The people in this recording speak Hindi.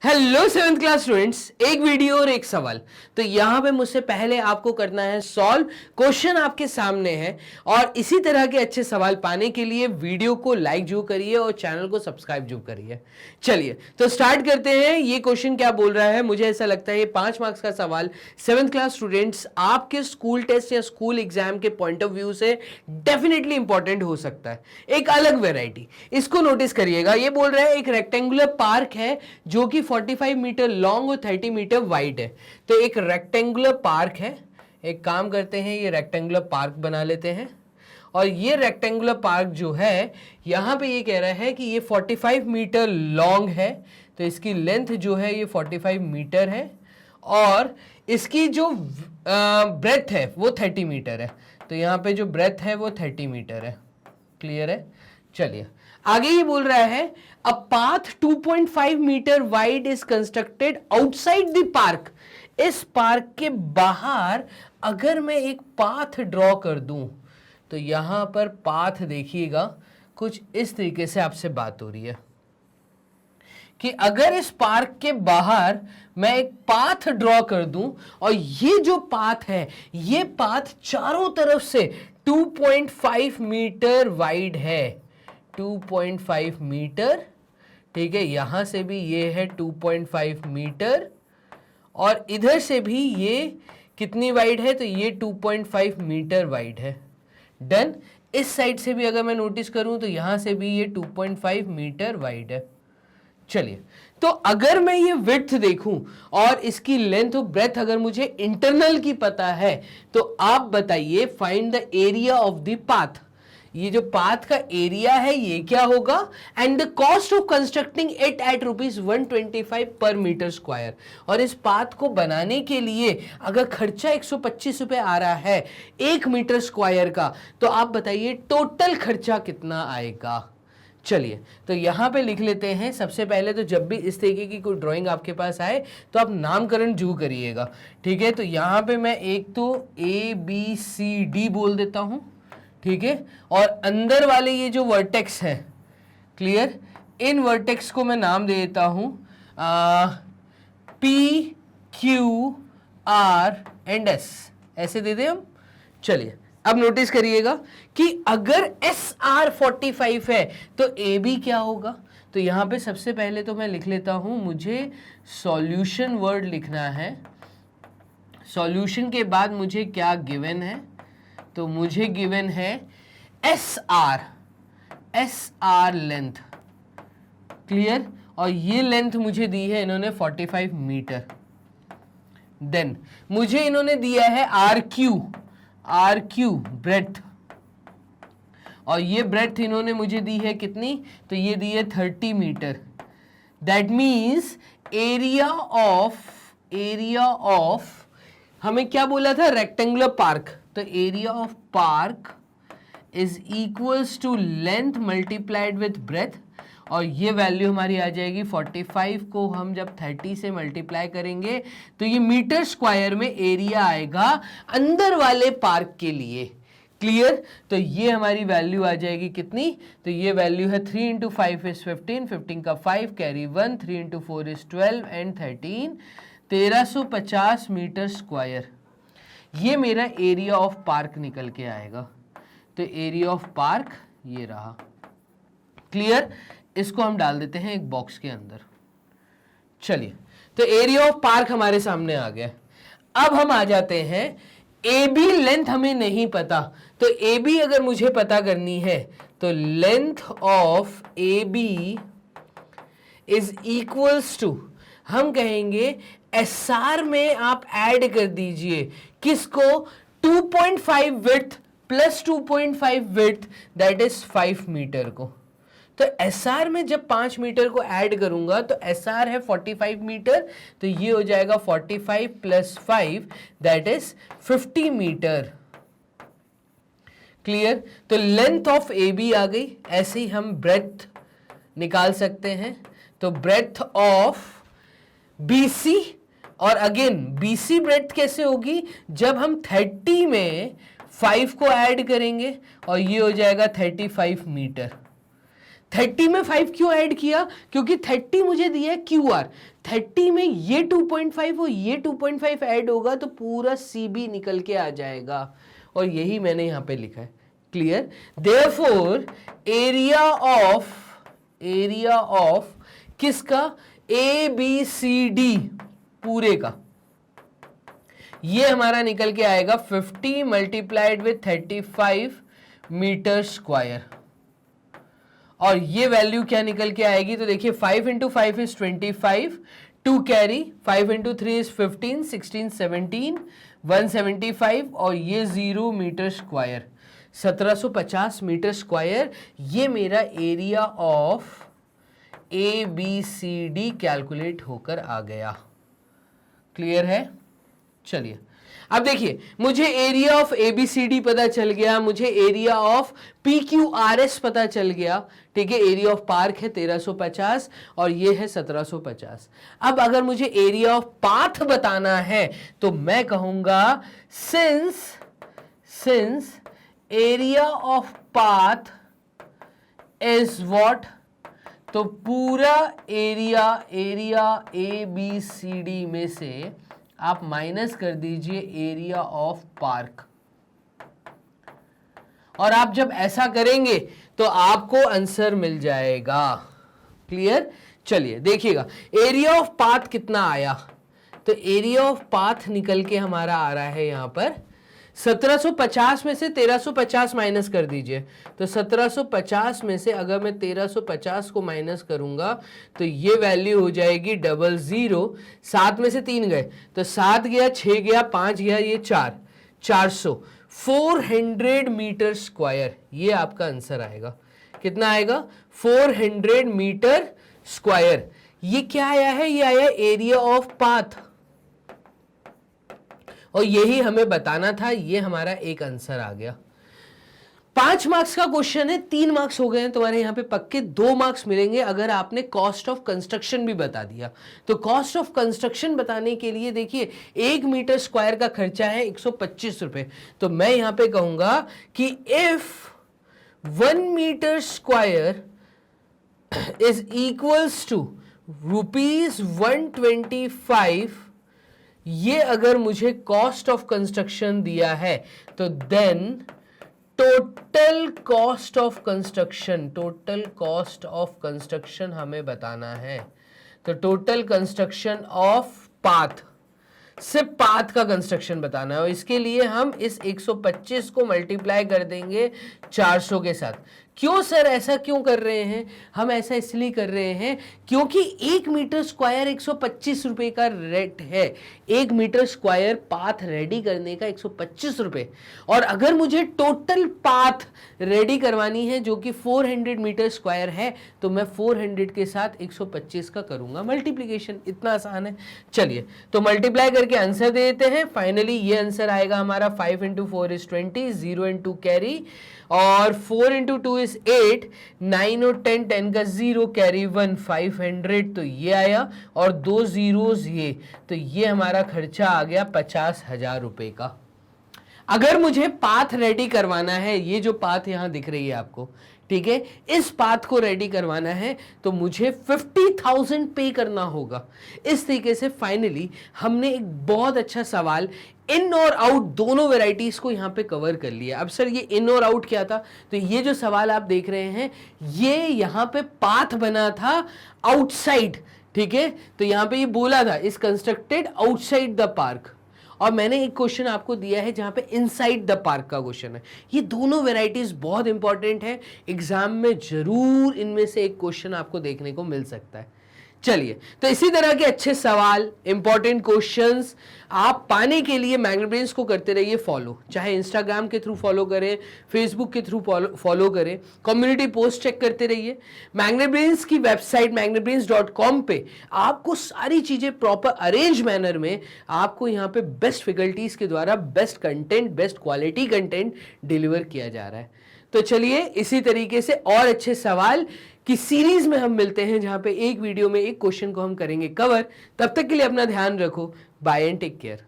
हेलो सेवेंथ क्लास स्टूडेंट्स, एक वीडियो और एक सवाल। तो यहां पे मुझसे पहले आपको करना है सॉल्व। क्वेश्चन आपके सामने है और इसी तरह के अच्छे सवाल पाने के लिए वीडियो को लाइक जरूर करिए और चैनल को सब्सक्राइब जरूर करिए। चलिए तो स्टार्ट करते हैं। ये क्वेश्चन क्या बोल रहा है, मुझे ऐसा लगता है ये 5 मार्क्स का सवाल सेवेंथ क्लास स्टूडेंट्स आपके स्कूल टेस्ट या स्कूल एग्जाम के पॉइंट ऑफ व्यू से डेफिनेटली इंपॉर्टेंट हो सकता है। एक अलग वेराइटी, इसको नोटिस करिएगा। ये बोल रहा है एक रेक्टेंगुलर पार्क है जो कि 45 मीटर लॉन्ग और 30 मीटर वाइड है। तो एक रेक्टेंगुलर पार्क है, एक काम करते हैं ये रेक्टेंगुलर पार्क बना लेते हैं। और ये रेक्टेंगुलर पार्क जो है यहां पे ये कह रहा है कि ये 45 मीटर लॉन्ग है, तो इसकी लेंथ जो है ये 45 मीटर है और इसकी जो ब्रेथ है वो 30 मीटर है। तो यहां पे जो ब्रेथ है वो 30 मीटर है। क्लियर है? चलिए आगे ये बोल रहा है a path 2.5 metre wide is constructed outside the park. इस पार्क के बाहर अगर मैं एक पाथ ड्रॉ कर दूं तो यहां पर पाथ देखिएगा कुछ इस तरीके से आपसे बात हो रही है कि अगर इस पार्क के बाहर मैं एक पाथ ड्रॉ कर दूं और ये जो पाथ है ये पाथ चारों तरफ से 2.5 मीटर वाइड है। 2.5 मीटर, ठीक है। यहां से भी ये है 2.5 मीटर और इधर से भी ये कितनी वाइड है, तो ये 2.5 मीटर वाइड है। डन। इस साइड से भी अगर मैं नोटिस करूं तो यहां से भी ये 2.5 मीटर वाइड है। चलिए तो अगर मैं ये विड्थ देखूं और इसकी लेंथ और ब्रेथ अगर मुझे इंटरनल की पता है तो आप बताइए find the area of the path. ये जो पाथ का एरिया है ये क्या होगा, and the cost of constructing it at ₹125 पर मीटर स्क्वायर। और इस पाथ को बनाने के लिए अगर खर्चा 125 रुपए आ रहा है 1 मीटर स्क्वायर का, तो आप बताइए टोटल खर्चा कितना आएगा। चलिए तो यहां पे लिख लेते हैं। सबसे पहले तो जब भी इस तरीके की कोई ड्राइंग आपके पास आए तो आप नामकरण जरूर करिएगा, ठीक है। तो यहां पे मैं एक तो ABCD बोल देता हूं, ठीक है। और अंदर वाले ये जो वर्टेक्स हैं, क्लियर, इन वर्टेक्स को मैं नाम दे देता हूं PQR एंड S, ऐसे दे दें हम। चलिए अब नोटिस करिएगा कि अगर SR 45 है तो AB क्या होगा। तो यहां पे सबसे पहले तो मैं लिख लेता हूं, मुझे सॉल्यूशन वर्ड लिखना है। सॉल्यूशन के बाद मुझे क्या गिवन है, तो मुझे गिवन है SR लेंथ, क्लियर। और ये लेंथ मुझे दी है इन्होंने 45 मीटर। देन मुझे इन्होंने दिया है RQ ब्रेथ, और ये ब्रेथ इन्होंने मुझे दी है कितनी, तो ये दी है 30 metre. That means area of हमें क्या बोला था, रेक्टेंगुलर पार्क। तो area of park is equals to length multiplied with breadth, और ये वैल्यू हमारी आ जाएगी 45 को हम जब 30 से मल्टीप्लाई करेंगे तो ये मीटर स्क्वायर में एरिया आएगा अंदर वाले पार्क के लिए। क्लियर। तो ये हमारी वैल्यू आ जाएगी कितनी, तो ये वैल्यू है 3 × 5 इज 15, 15 का 5 carry 1, 3 × 4 is 12 and 13, 1350 metre square. ये मेरा एरिया ऑफ पार्क निकल के आएगा। तो एरिया ऑफ पार्क ये रहा। क्लियर। इसको हम डाल देते हैं एक बॉक्स के अंदर। चलिए तो एरिया ऑफ पार्क हमारे सामने आ गया। अब हम आ जाते हैं, AB लेंथ हमें नहीं पता, तो AB अगर मुझे पता करनी है तो length of AB is equals to, हम कहेंगे SR में आप ऐड कर दीजिए किसको, 2.5 width plus 2.5 width that is 5 metre को। तो SR में जब 5 मीटर को ऐड करूंगा तो SR है 45 मीटर, तो ये हो जाएगा 45 plus 5 that is 50 metre. Clear. तो लेंथ ऑफ AB आ गई। ऐसे ही हम ब्रेथ निकाल सकते हैं। तो ब्रेथ ऑफ BC, और अगेन BC ब्रेथ कैसे होगी, जब हम 30 में 5 को ऐड करेंगे और ये हो जाएगा 35 मीटर। 30 में 5 क्यों ऐड किया, क्योंकि 30 मुझे दिया है QR, 30 में ये 2.5 और ये 2.5 ऐड होगा तो पूरा CB निकल के आ जाएगा, और यही मैंने यहां पे लिखा है। क्लियर? देयरफॉर एरिया ऑफ किसका? ABCD पूरे का, ये हमारा निकल के आएगा 50 मल्टीप्लाइड विथ 35 मीटर स्क्वायर, और ये वैल्यू क्या निकल के आएगी? तो देखिए 5 into 5 is 25, 2 carry, 5 into 3 is 15, 16, 17, 175, और ये 0 मीटर स्क्वायर, 1750 मीटर स्क्वायर। ये मेरा एरिया ऑफ ABCD कैलकुलेट होकर आ गया। क्लियर है? चलिए अब देखिए, मुझे एरिया ऑफ ABCD पता चल गया, मुझे एरिया ऑफ PQRS पता चल गया। ठीक है, एरिया ऑफ पार्क है 1350 और ये है 1750। अब अगर मुझे एरिया ऑफ पाथ बताना है तो मैं कहूंगा since area of path is what, तो पूरा एरिया ABCD में से आप माइनस कर दीजिए एरिया ऑफ पार्क, और आप जब ऐसा करेंगे तो आपको आंसर मिल जाएगा। क्लियर? चलिए देखिएगा एरिया ऑफ पाथ कितना आया, तो एरिया ऑफ पाथ निकल के हमारा आ रहा है यहां पर 1750 में से 1350 माइनस कर दीजिए, तो 1750 में से अगर मैं 1350 को माइनस करूंगा तो ये वैल्यू हो जाएगी 00, 7 में से 3 गए तो 7 गया, 6 गया, 5 गया, ये 400, 400 मीटर स्क्वायर। ये आपका आंसर आएगा। कितना आएगा? 400 मीटर स्क्वायर। ये क्या आया है? ये आया एरिया ऑफ पाथ, और यही हमें बताना था। ये हमारा एक आंसर आ गया। 5 मार्क्स का क्वेश्चन है, 3 मार्क्स हो गए हैं तुम्हारे यहाँ पे पक्के। 2 मार्क्स मिलेंगे अगर आपने कॉस्ट ऑफ कंस्ट्रक्शन भी बता दिया। तो कॉस्ट ऑफ कंस्ट्रक्शन बताने के लिए देखिए 1 मीटर स्क्वायर का खर्चा है 125 रुपए, तो मैं यहाँ पे कहूंगा कि if 1 metre square is equals to ₹125, ये अगर मुझे कॉस्ट ऑफ कंस्ट्रक्शन दिया है तो then total cost of construction हमें बताना है। तो टोटल कंस्ट्रक्शन ऑफ पाथ, सिर्फ पाथ का कंस्ट्रक्शन बताना है, और इसके लिए हम इस 125 को मल्टीप्लाई कर देंगे 400 के साथ। क्यों सर ऐसा क्यों कर रहे हैं? हम ऐसा इसलिए कर रहे हैं क्योंकि 1 मीटर स्क्वायर 125 रुपए का रेट है। 1 मीटर स्क्वायर पाथ रेडी करने का 125 रुपए, और अगर मुझे टोटल पाथ रेडी करवानी है जो कि 400 मीटर स्क्वायर है, तो मैं 400 के साथ 125 का करूंगा मल्टीप्लीकेशन। इतना आसान है। चलिए तो मल्टीप्लाई करके आंसर दे देते हैं। फाइनली ये आंसर आएगा हमारा 5 इंटू 4 इज 20, 0 इंटू कैरी, और 4 इंटू 2 इज 8, 9 और 10, 10 का 0, कैरी 1, 500, तो ये आया, और 2 zeros ये, तो ये हमारा खर्चा आ गया 50,000 रुपए का। अगर मुझे पाथ रेडी करवाना है, ये जो पाथ यहां दिख रही है आपको, ठीक है, इस पाथ को रेडी करवाना है तो मुझे 50,000 पे करना होगा। इस तरीके से फाइनली हमने एक बहुत अच्छा सवाल इन और आउट दोनों वेराइटीज को यहां पे कवर कर लिया। अब सर ये इन और आउट क्या था? तो ये जो सवाल आप देख रहे हैं, ये यहां पे पाथ बना था आउटसाइड, ठीक है, तो यहां पे ये बोला था is constructed outside the park, और मैंने एक क्वेश्चन आपको दिया है जहां पे इनसाइड द पार्क का क्वेश्चन है। ये दोनों वेराइटीज बहुत इंपॉर्टेंट है, एग्जाम में जरूर इनमें से एक क्वेश्चन आपको देखने को मिल सकता है। चलिए तो इसी तरह के अच्छे सवाल, इंपॉर्टेंट क्वेश्चंस आप पाने के लिए मैग्नेब्रेन्स को करते रहिए फॉलो, चाहे इंस्टाग्राम के थ्रू फॉलो करें, फेसबुक के थ्रू फॉलो करें, कम्युनिटी पोस्ट चेक करते रहिए। मैग्नेब्रेन्स की वेबसाइट magnebrains.com पे आपको सारी चीजें प्रॉपर अरेंज मैनर में आपको यहाँ पे बेस्ट फैकल्टीज के द्वारा best content, best quality content deliver किया जा रहा है। तो चलिए इसी तरीके से और अच्छे सवाल की सीरीज में हम मिलते हैं, जहां पे एक वीडियो में एक क्वेश्चन को हम करेंगे कवर। तब तक के लिए अपना ध्यान रखो। Bye and take care.